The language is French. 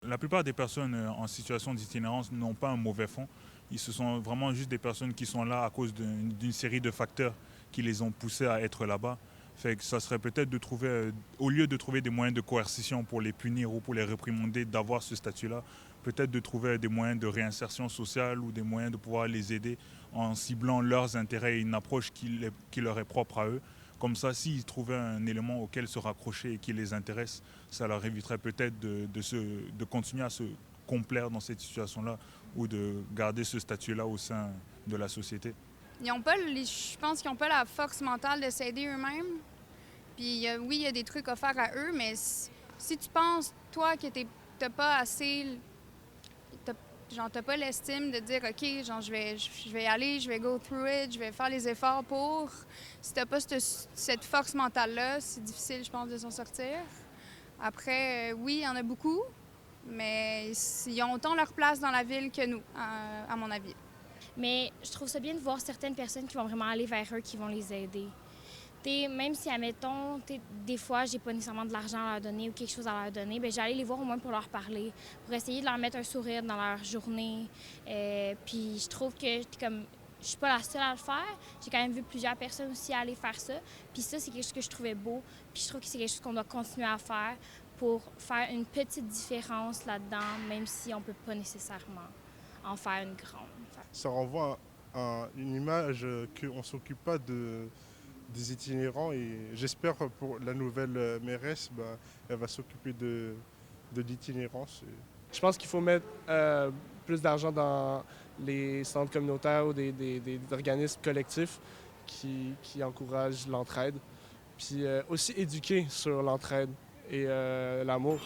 La plupart des personnes en situation d'itinérance n'ont pas un mauvais fond. Ce sont vraiment juste des personnes qui sont là à cause d'une série de facteurs qui les ont poussés à être là-bas. Fait que ça serait peut-être de trouver, au lieu de trouver des moyens de coercition pour les punir ou pour les réprimander d'avoir ce statut-là, peut-être de trouver des moyens de réinsertion sociale ou des moyens de pouvoir les aider en ciblant leurs intérêts et une approche qui leur est propre à eux. Comme ça, s'ils trouvaient un élément auquel se raccrocher et qui les intéresse, ça leur éviterait peut-être de continuer à se complaire dans cette situation-là ou de garder ce statut-là au sein de la société. Ils ont pas, je pense qu'ils n'ont pas la force mentale de s'aider eux-mêmes. Puis oui, il y a des trucs offerts à eux, mais si tu penses, toi, que t'as pas assez... T'as, genre, t'as pas l'estime de dire, OK, genre, je vais y aller, je vais go through it, je vais faire les efforts pour... Si t'as pas cette force mentale-là, c'est difficile, je pense, de s'en sortir. Après, oui, il y en a beaucoup, mais ils ont autant leur place dans la ville que nous, à mon avis. Mais je trouve ça bien de voir certaines personnes qui vont vraiment aller vers eux, qui vont les aider. Même si, admettons, des fois, j'ai pas nécessairement de l'argent à leur donner ou quelque chose à leur donner, bien, j'allais les voir au moins pour leur parler, pour essayer de leur mettre un sourire dans leur journée. Puis je trouve que comme je suis pas la seule à le faire. J'ai quand même vu plusieurs personnes aussi aller faire ça. Puis ça, c'est quelque chose que je trouvais beau. Puis je trouve que c'est quelque chose qu'on doit continuer à faire pour faire une petite différence là-dedans, même si on peut pas nécessairement en faire une grande. Ça renvoie à une image qu'on ne s'occupe pas des itinérants et j'espère pour la nouvelle mairesse, elle va s'occuper de l'itinérance. Je pense qu'il faut mettre plus d'argent dans les centres communautaires ou des organismes collectifs qui encouragent l'entraide. Puis aussi éduquer sur l'entraide et l'amour.